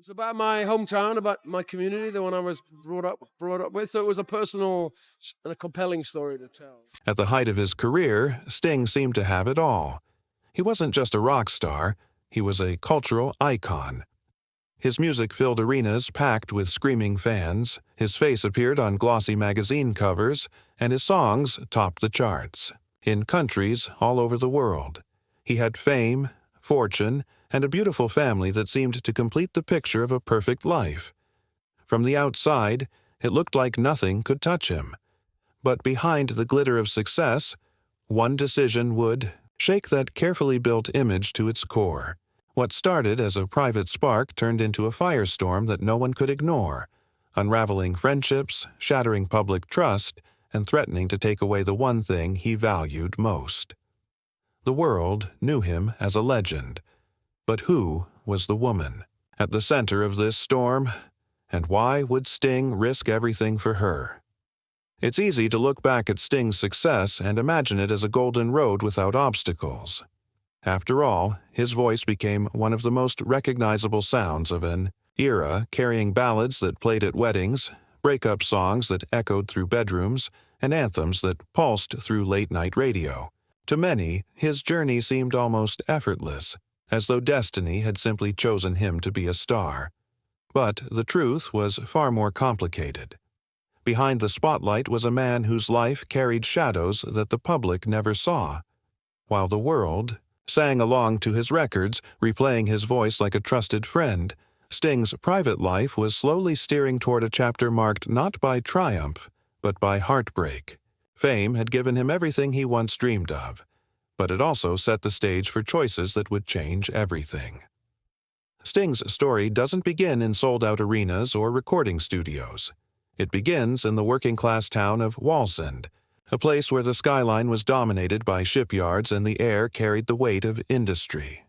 It's about my hometown, about my community, the one I was brought up with. So it was a personal and a compelling story to tell. At the height of his career, Sting seemed to have it all. He wasn't just a rock star, he was a cultural icon. His music filled arenas packed with screaming fans, his face appeared on glossy magazine covers, and his songs topped the charts. In countries all over the world. He had fame, fortune, and a beautiful family that seemed to complete the picture of a perfect life. From the outside, it looked like nothing could touch him. But behind the glitter of success, one decision would shake that carefully built image to its core. What started as a private spark turned into a firestorm that no one could ignore, unraveling friendships, shattering public trust, and threatening to take away the one thing he valued most. The world knew him as a legend. But who was the woman at the center of this storm, and why would Sting risk everything for her? It's easy to look back at Sting's success and imagine it as a golden road without obstacles. After all, his voice became one of the most recognizable sounds of an era, carrying ballads that played at weddings, breakup songs that echoed through bedrooms, and anthems that pulsed through late-night radio. To many, his journey seemed almost effortless, as though destiny had simply chosen him to be a star. But the truth was far more complicated. Behind the spotlight was a man whose life carried shadows that the public never saw, while the world sang along to his records, replaying his voice like a trusted friend. Sting's private life was slowly steering toward a chapter marked not by triumph, but by heartbreak. Fame had given him everything he once dreamed of, but it also set the stage for choices that would change everything. Sting's story doesn't begin in sold-out arenas or recording studios. It begins in the working-class town of Wallsend, a place where the skyline was dominated by shipyards and the air carried the weight of industry.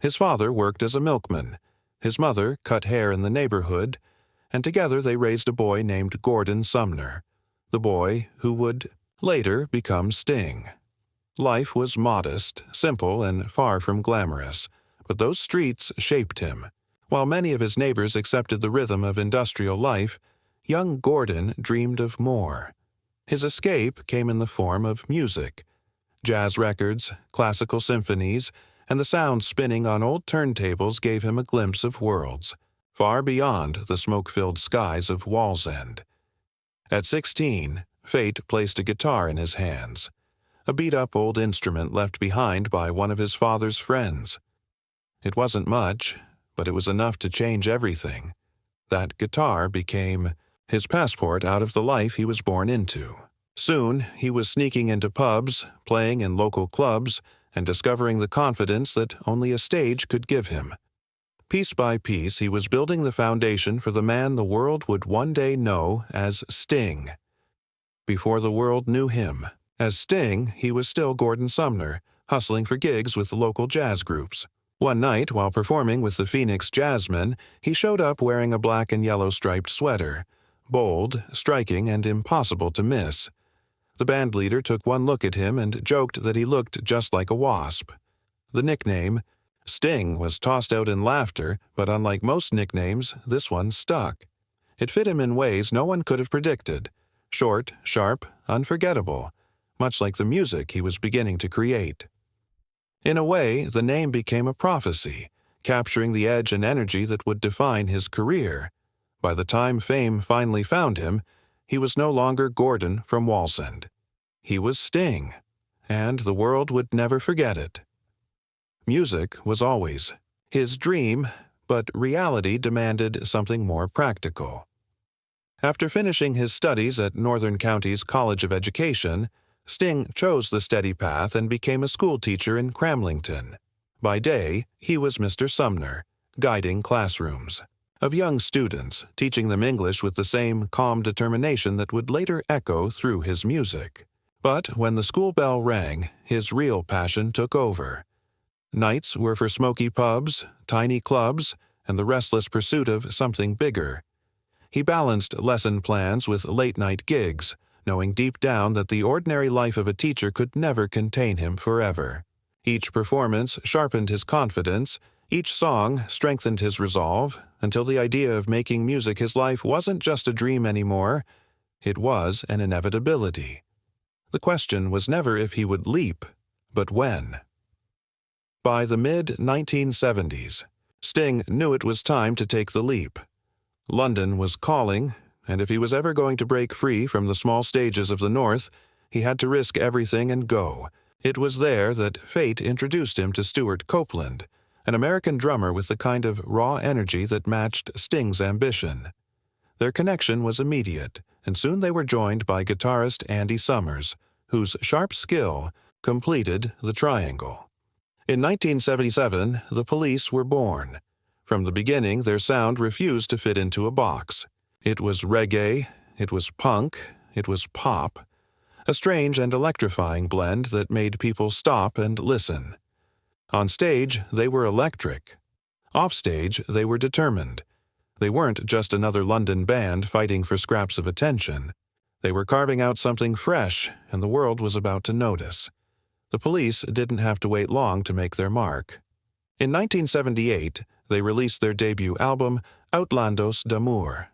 His father worked as a milkman. His mother cut hair in the neighborhood, and together they raised a boy named Gordon Sumner, the boy who would later become Sting. Life was modest, simple, and far from glamorous, but those streets shaped him. While many of his neighbors accepted the rhythm of industrial life, young Gordon dreamed of more. His escape came in the form of music. Jazz records, classical symphonies, and the sound spinning on old turntables gave him a glimpse of worlds, far beyond the smoke-filled skies of Wallsend. At 16, fate placed a guitar in his hands, a beat-up old instrument left behind by one of his father's friends. It wasn't much, but it was enough to change everything. That guitar became his passport out of the life he was born into. Soon, he was sneaking into pubs, playing in local clubs, and discovering the confidence that only a stage could give him. Piece by piece, he was building the foundation for the man the world would one day know as Sting. Before the world knew him as Sting, he was still Gordon Sumner, hustling for gigs with local jazz groups. One night, while performing with the Phoenix Jazzmen, he showed up wearing a black and yellow striped sweater. Bold, striking, and impossible to miss. The band leader took one look at him and joked that he looked just like a wasp. The nickname, Sting, was tossed out in laughter, but unlike most nicknames, this one stuck. It fit him in ways no one could have predicted. Short, sharp, unforgettable, much like the music he was beginning to create. In a way, the name became a prophecy, capturing the edge and energy that would define his career. By the time fame finally found him, he was no longer Gordon from Wallsend. He was Sting, and the world would never forget it. Music was always his dream, but reality demanded something more practical. After finishing his studies at Northern County's College of Education, Sting chose the steady path and became a schoolteacher in Cramlington. By day, he was Mr. Sumner, guiding classrooms of young students, teaching them English with the same calm determination that would later echo through his music. But when the school bell rang, his real passion took over. Nights were for smoky pubs, tiny clubs, and the restless pursuit of something bigger. He balanced lesson plans with late-night gigs, knowing deep down that the ordinary life of a teacher could never contain him forever. Each performance sharpened his confidence, Each song strengthened his resolve until the idea of making music his life wasn't just a dream anymore, it was an inevitability. The question was never if he would leap, but when. By the mid-1970s, Sting knew it was time to take the leap. London was calling, and if he was ever going to break free from the small stages of the North, he had to risk everything and go. It was there that fate introduced him to Stuart Copeland, an American drummer with the kind of raw energy that matched Sting's ambition. Their connection was immediate, and soon they were joined by guitarist Andy Summers, whose sharp skill completed the triangle. In 1977, the Police were born. From the beginning, their sound refused to fit into a box. It was reggae, it was punk, it was pop, a strange and electrifying blend that made people stop and listen. On stage, they were electric. Offstage, they were determined. They weren't just another London band fighting for scraps of attention. They were carving out something fresh, and the world was about to notice. The Police didn't have to wait long to make their mark. In 1978, they released their debut album, Outlandos d'Amour.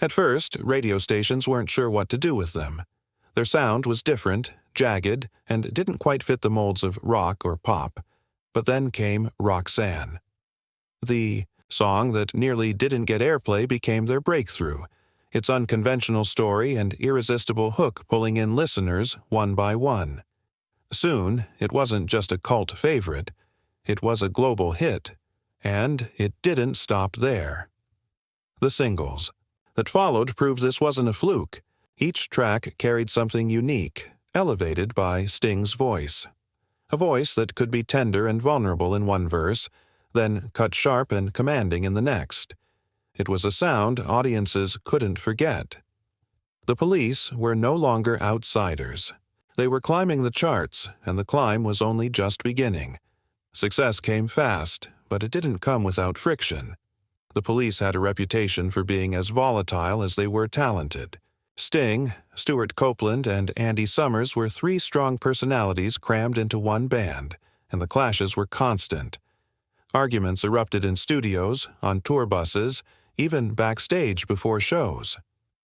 At first, radio stations weren't sure what to do with them. Their sound was different, jagged, and didn't quite fit the molds of rock or pop. But then came Roxanne. The song that nearly didn't get airplay became their breakthrough, its unconventional story and irresistible hook pulling in listeners one by one. Soon, it wasn't just a cult favorite, it was a global hit, and it didn't stop there. The singles that followed proved this wasn't a fluke. Each track carried something unique, elevated by Sting's voice. A voice that could be tender and vulnerable in one verse, then cut sharp and commanding in the next. It was a sound audiences couldn't forget. The Police were no longer outsiders. They were climbing the charts, and the climb was only just beginning. Success came fast, but it didn't come without friction. The Police had a reputation for being as volatile as they were talented. Sting, Stuart Copeland, and Andy Summers were three strong personalities crammed into one band, and the clashes were constant. Arguments erupted in studios, on tour buses, even backstage before shows.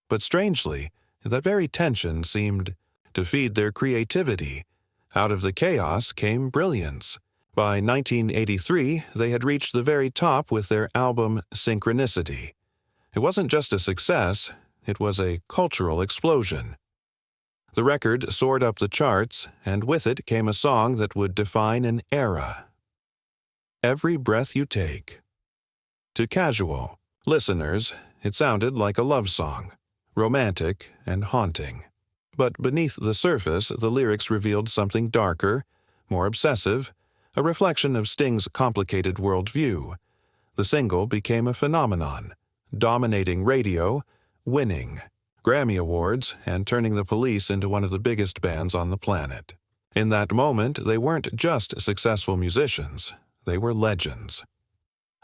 But strangely, that very tension seemed to feed their creativity. Out of the chaos came brilliance. By 1983, they had reached the very top with their album Synchronicity. It wasn't just a success, it was a cultural explosion. The record soared up the charts, and with it came a song that would define an era. Every Breath You Take. To casual listeners, it sounded like a love song, romantic and haunting. But beneath the surface, the lyrics revealed something darker, more obsessive, a reflection of Sting's complicated worldview. The single became a phenomenon, dominating radio, winning Grammy Awards, and turning the Police into one of the biggest bands on the planet. In that moment, they weren't just successful musicians, they were legends.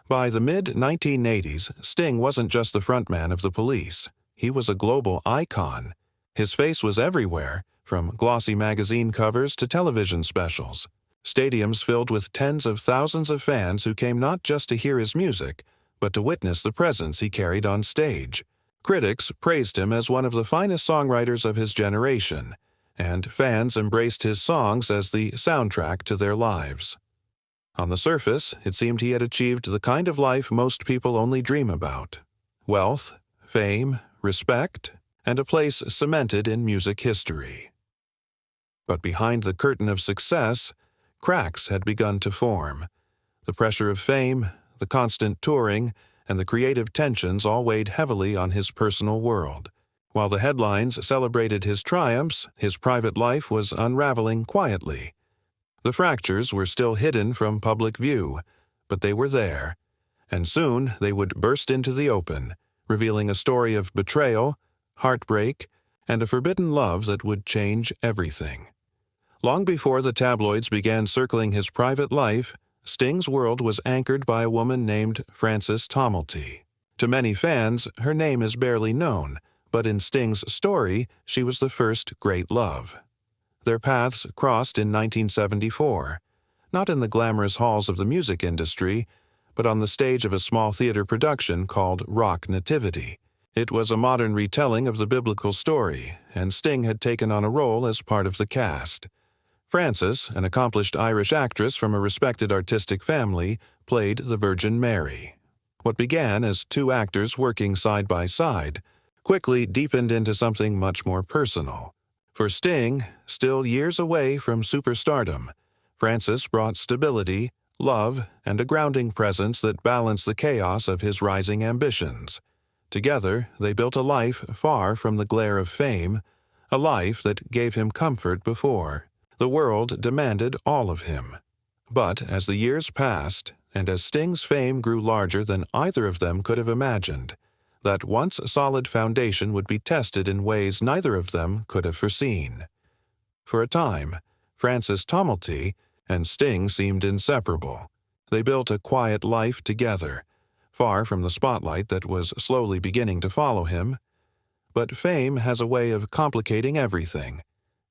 By the mid-1980s, Sting wasn't just the frontman of the Police. He was a global icon. His face was everywhere, from glossy magazine covers to television specials. Stadiums filled with tens of thousands of fans who came not just to hear his music, but to witness the presence he carried on stage. Critics praised him as one of the finest songwriters of his generation, and fans embraced his songs as the soundtrack to their lives. On the surface, it seemed he had achieved the kind of life most people only dream about: wealth, fame, respect, and a place cemented in music history. But behind the curtain of success, cracks had begun to form. The pressure of fame, the constant touring, and the creative tensions all weighed heavily on his personal world. While the headlines celebrated his triumphs, his private life was unraveling quietly. The fractures were still hidden from public view, but they were there, and soon they would burst into the open, revealing a story of betrayal, heartbreak, and a forbidden love that would change everything. Long before the tabloids began circling his private life, Sting's world was anchored by a woman named Frances Tomelty. To many fans, her name is barely known, but in Sting's story, she was the first great love. Their paths crossed in 1974, not in the glamorous halls of the music industry, but on the stage of a small theater production called Rock Nativity. It was a modern retelling of the biblical story, and Sting had taken on a role as part of the cast. Frances, an accomplished Irish actress from a respected artistic family, played the Virgin Mary. What began as two actors working side by side quickly deepened into something much more personal. For Sting, still years away from superstardom, Frances brought stability, love, and a grounding presence that balanced the chaos of his rising ambitions. Together, they built a life far from the glare of fame, a life that gave him comfort before the world demanded all of him. But as the years passed, and as Sting's fame grew larger than either of them could have imagined, that once solid foundation would be tested in ways neither of them could have foreseen. For a time, Frances Tomelty and Sting seemed inseparable. They built a quiet life together, far from the spotlight that was slowly beginning to follow him. But fame has a way of complicating everything,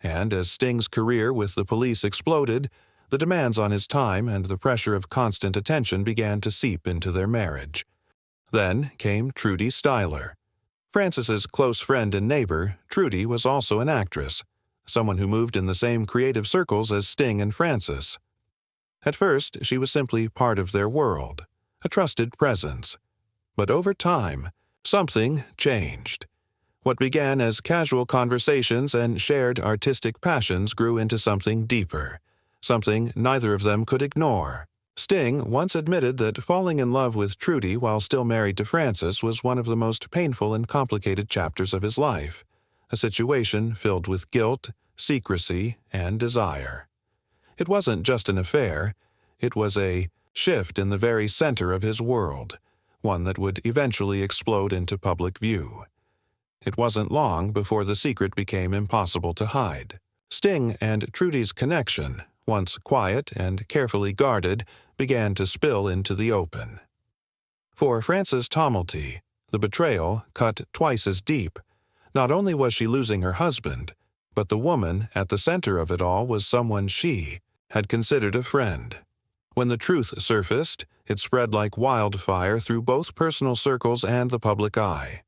and as Sting's career with the police exploded, the demands on his time and the pressure of constant attention began to seep into their marriage. Then came Trudy Styler. Frances's close friend and neighbor, Trudy was also an actress, someone who moved in the same creative circles as Sting and Frances. At first, she was simply part of their world, a trusted presence. But over time, something changed. What began as casual conversations and shared artistic passions grew into something deeper, something neither of them could ignore. Sting once admitted that falling in love with Trudy while still married to Frances was one of the most painful and complicated chapters of his life, a situation filled with guilt, secrecy, and desire. It wasn't just an affair, it was a shift in the very center of his world, one that would eventually explode into public view. It wasn't long before the secret became impossible to hide. Sting and Trudy's connection, once quiet and carefully guarded, began to spill into the open. For Frances Tomelty, the betrayal cut twice as deep. Not only was she losing her husband, but the woman at the center of it all was someone she had considered a friend. When the truth surfaced, it spread like wildfire through both personal circles and the public eye.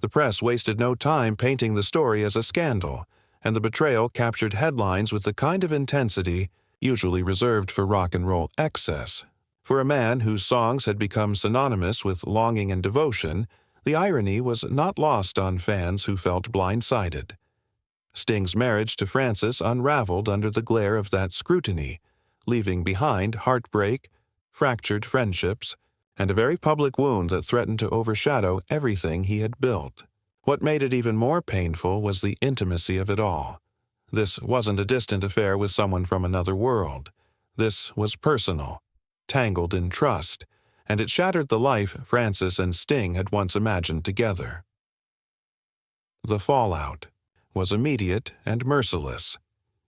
The press wasted no time painting the story as a scandal, and the betrayal captured headlines with the kind of intensity usually reserved for rock and roll excess. For a man whose songs had become synonymous with longing and devotion, the irony was not lost on fans who felt blindsided. Sting's marriage to Frances unraveled under the glare of that scrutiny, leaving behind heartbreak, fractured friendships, and a very public wound that threatened to overshadow everything he had built. What made it even more painful was the intimacy of it all. This wasn't a distant affair with someone from another world. This was personal, tangled in trust, and it shattered the life Frances and Sting had once imagined together. The fallout was immediate and merciless.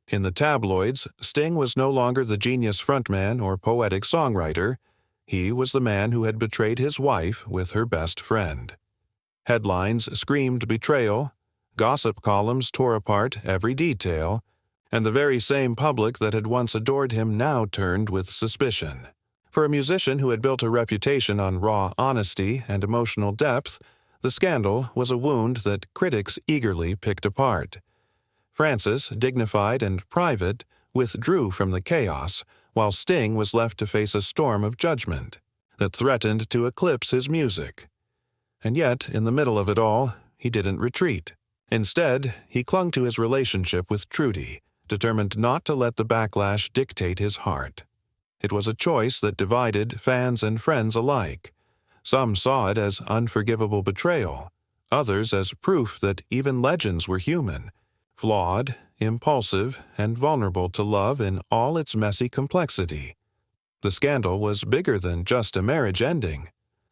In the tabloids, Sting was no longer the genius frontman or poetic songwriter. He was the man who had betrayed his wife with her best friend. Headlines screamed betrayal, gossip columns tore apart every detail, and the very same public that had once adored him now turned with suspicion. For a musician who had built a reputation on raw honesty and emotional depth, the scandal was a wound that critics eagerly picked apart. Frances, dignified and private, withdrew from the chaos, while Sting was left to face a storm of judgment that threatened to eclipse his music. And yet, in the middle of it all, he didn't retreat. Instead, he clung to his relationship with Trudy, determined not to let the backlash dictate his heart. It was a choice that divided fans and friends alike. Some saw it as unforgivable betrayal, others as proof that even legends were human, flawed, impulsive, and vulnerable to love in all its messy complexity. The scandal was bigger than just a marriage ending.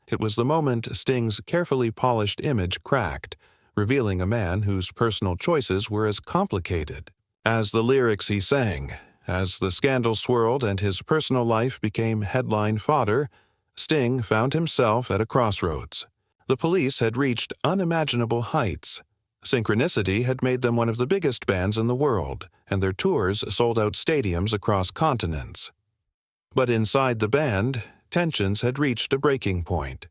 It was the moment Sting's carefully polished image cracked, revealing a man whose personal choices were as complicated as the lyrics he sang. As the scandal swirled and his personal life became headline fodder, Sting found himself at a crossroads. The police had reached unimaginable heights. Synchronicity had made them one of the biggest bands in the world, and their tours sold out stadiums across continents. But inside the band, tensions had reached a breaking point.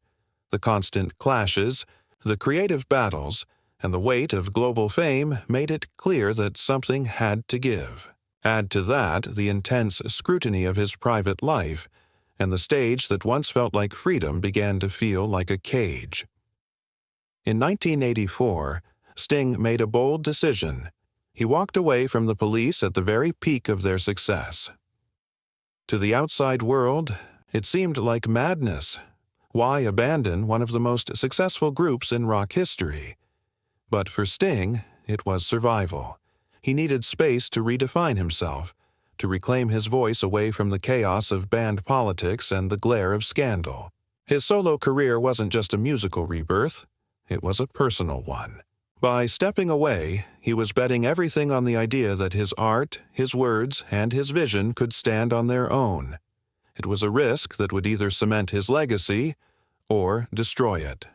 The constant clashes, the creative battles, and the weight of global fame made it clear that something had to give. Add to that the intense scrutiny of his private life, and the stage that once felt like freedom began to feel like a cage. In 1984, Sting made a bold decision. He walked away from the police at the very peak of their success. To the outside world, it seemed like madness. Why abandon one of the most successful groups in rock history? But for Sting, it was survival. He needed space to redefine himself, to reclaim his voice away from the chaos of band politics and the glare of scandal. His solo career wasn't just a musical rebirth, it was a personal one. By stepping away, he was betting everything on the idea that his art, his words, and his vision could stand on their own. It was a risk that would either cement his legacy or destroy it.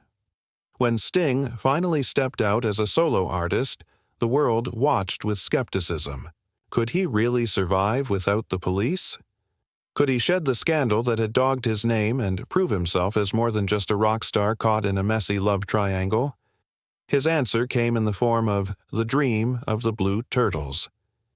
When Sting finally stepped out as a solo artist, the world watched with skepticism. Could he really survive without the police? Could he shed the scandal that had dogged his name and prove himself as more than just a rock star caught in a messy love triangle? His answer came in the form of The Dream of the Blue Turtles,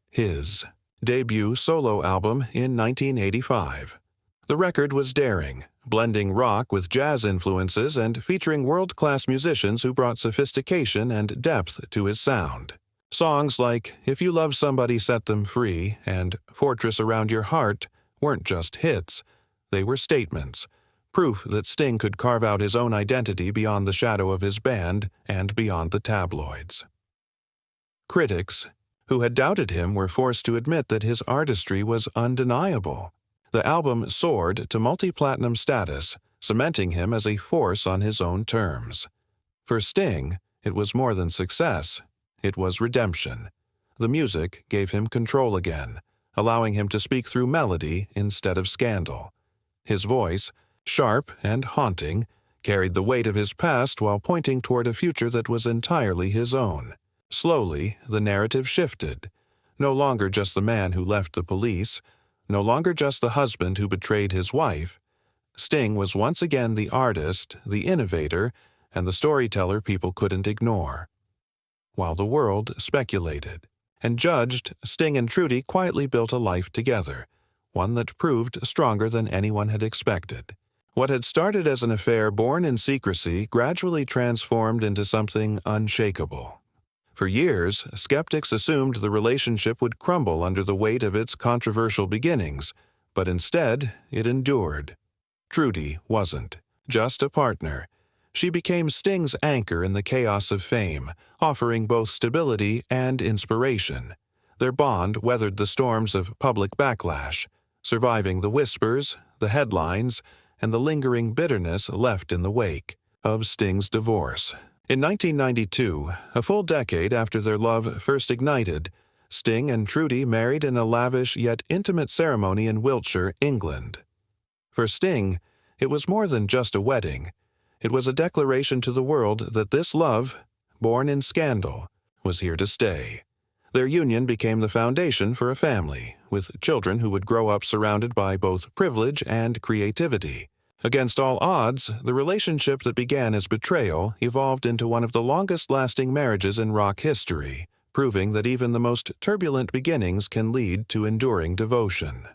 his debut solo album in 1985. The record was daring, blending rock with jazz influences and featuring world-class musicians who brought sophistication and depth to his sound. Songs like If You Love Somebody Set Them Free and Fortress Around Your Heart weren't just hits, they were statements, proof that Sting could carve out his own identity beyond the shadow of his band and beyond the tabloids. Critics, who had doubted him, were forced to admit that his artistry was undeniable. The album soared to multi-platinum status, cementing him as a force on his own terms. For Sting, it was more than success, it was redemption. The music gave him control again, allowing him to speak through melody instead of scandal. His voice, sharp and haunting, carried the weight of his past while pointing toward a future that was entirely his own. Slowly, the narrative shifted. No longer just the man who left the police, no longer just the husband who betrayed his wife. Sting was once again the artist, the innovator, and the storyteller people couldn't ignore. While the world speculated and judged, Sting and Trudy quietly built a life together, one that proved stronger than anyone had expected. What had started as an affair born in secrecy gradually transformed into something unshakable. For years, skeptics assumed the relationship would crumble under the weight of its controversial beginnings, but instead, it endured. Trudy wasn't just a partner. She became Sting's anchor in the chaos of fame, offering both stability and inspiration. Their bond weathered the storms of public backlash, surviving the whispers, the headlines, and the lingering bitterness left in the wake of Sting's divorce. In 1992, a full decade after their love first ignited, Sting and Trudy married in a lavish yet intimate ceremony in Wiltshire, England. For Sting, it was more than just a wedding. It was a declaration to the world that this love, born in scandal, was here to stay. Their union became the foundation for a family, with children who would grow up surrounded by both privilege and creativity. Against all odds, the relationship that began as betrayal evolved into one of the longest-lasting marriages in rock history, proving that even the most turbulent beginnings can lead to enduring devotion.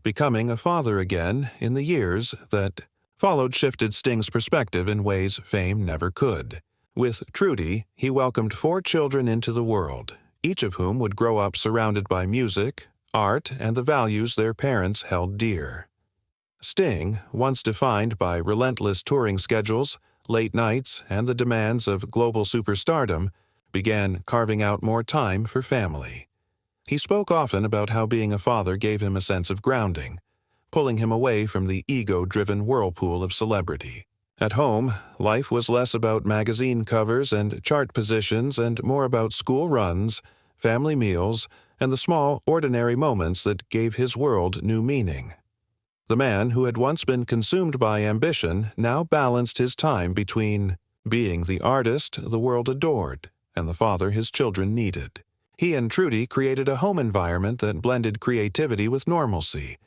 Becoming a father again in the years that followed shifted Sting's perspective in ways fame never could. With Trudy, he welcomed 4 children into the world, each of whom would grow up surrounded by music, art, and the values their parents held dear. Sting, once defined by relentless touring schedules, late nights, and the demands of global superstardom, began carving out more time for family. He spoke often about how being a father gave him a sense of grounding, pulling him away from the ego-driven whirlpool of celebrity. At home, life was less about magazine covers and chart positions and more about school runs, family meals, and the small, ordinary moments that gave his world new meaning. The man who had once been consumed by ambition now balanced his time between being the artist the world adored and the father his children needed. He and Trudy created a home environment that blended creativity with normalcy,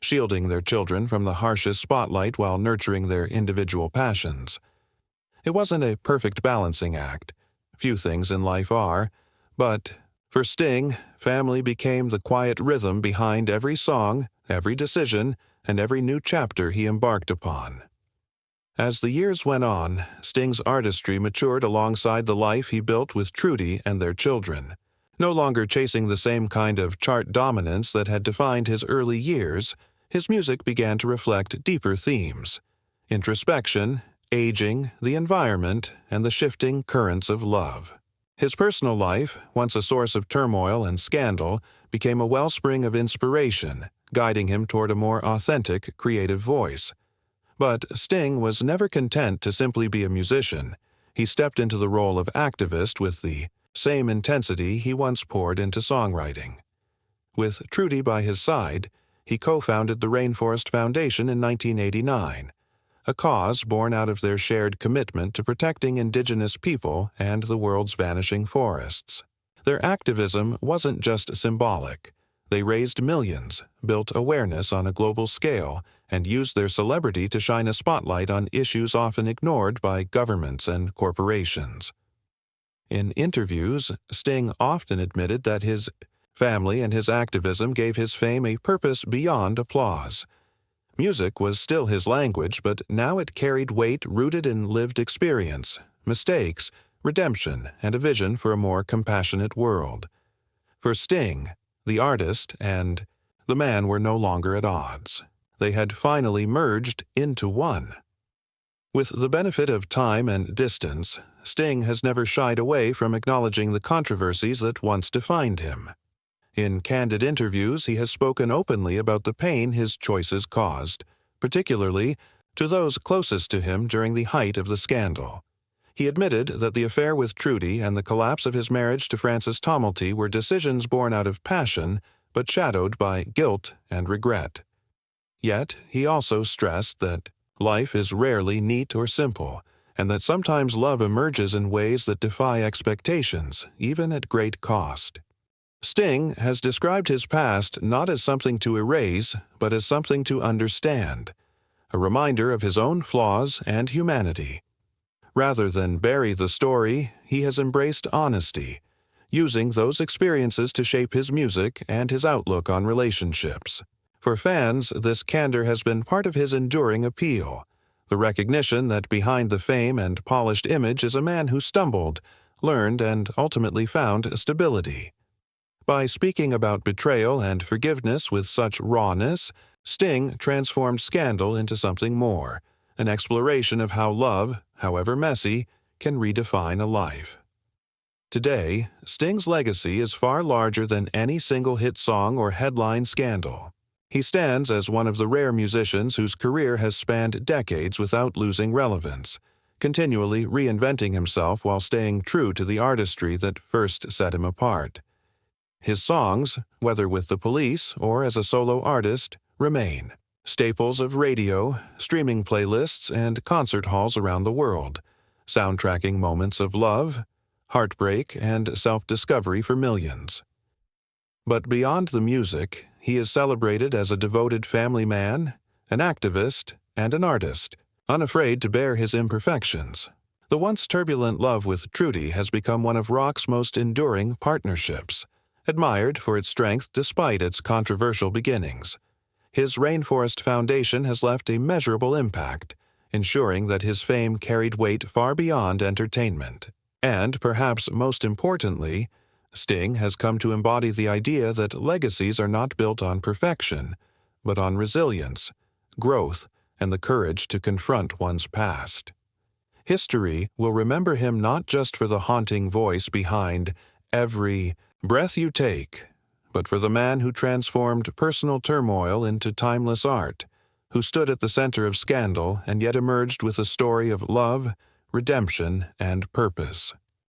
shielding their children from the harshest spotlight while nurturing their individual passions. It wasn't a perfect balancing act. Few things in life are, but for Sting, family became the quiet rhythm behind every song, every decision, and every new chapter he embarked upon. As the years went on, Sting's artistry matured alongside the life he built with Trudy and their children. No longer chasing the same kind of chart dominance that had defined his early years, his music began to reflect deeper themes: introspection, aging, the environment, and the shifting currents of love. His personal life, once a source of turmoil and scandal, became a wellspring of inspiration, guiding him toward a more authentic, creative voice. But Sting was never content to simply be a musician. He stepped into the role of activist with the same intensity he once poured into songwriting. With Trudy by his side, he co-founded the Rainforest Foundation in 1989, a cause born out of their shared commitment to protecting indigenous people and the world's vanishing forests. Their activism wasn't just symbolic. They raised millions, built awareness on a global scale, and used their celebrity to shine a spotlight on issues often ignored by governments and corporations. In interviews, Sting often admitted that his family and his activism gave his fame a purpose beyond applause. Music was still his language, but now it carried weight rooted in lived experience, mistakes, redemption, and a vision for a more compassionate world. For Sting, the artist and the man were no longer at odds. They had finally merged into one. With the benefit of time and distance, Sting has never shied away from acknowledging the controversies that once defined him. In candid interviews, he has spoken openly about the pain his choices caused, particularly to those closest to him during the height of the scandal. He admitted that the affair with Trudy and the collapse of his marriage to Frances Tomelty were decisions born out of passion, but shadowed by guilt and regret. Yet, he also stressed that life is rarely neat or simple, and that sometimes love emerges in ways that defy expectations, even at great cost. Sting has described his past not as something to erase, but as something to understand, a reminder of his own flaws and humanity. Rather than bury the story, he has embraced honesty, using those experiences to shape his music and his outlook on relationships. For fans, this candor has been part of his enduring appeal, the recognition that behind the fame and polished image is a man who stumbled, learned, and ultimately found stability. By speaking about betrayal and forgiveness with such rawness, Sting transformed scandal into something more, an exploration of how love, however messy, can redefine a life. Today, Sting's legacy is far larger than any single hit song or headline scandal. He stands as one of the rare musicians whose career has spanned decades without losing relevance, continually reinventing himself while staying true to the artistry that first set him apart. His songs, whether with the Police or as a solo artist, remain staples of radio, streaming playlists, and concert halls around the world, soundtracking moments of love, heartbreak, and self-discovery for millions. But beyond the music, he is celebrated as a devoted family man, an activist, and an artist, unafraid to bear his imperfections. The once turbulent love with Trudy has become one of rock's most enduring partnerships, admired for its strength despite its controversial beginnings. His Rainforest Foundation has left a measurable impact, ensuring that his fame carried weight far beyond entertainment. And, perhaps most importantly, Sting has come to embody the idea that legacies are not built on perfection, but on resilience, growth, and the courage to confront one's past. History will remember him not just for the haunting voice behind every breath you take, but for the man who transformed personal turmoil into timeless art, who stood at the center of scandal and yet emerged with a story of love, redemption, and purpose.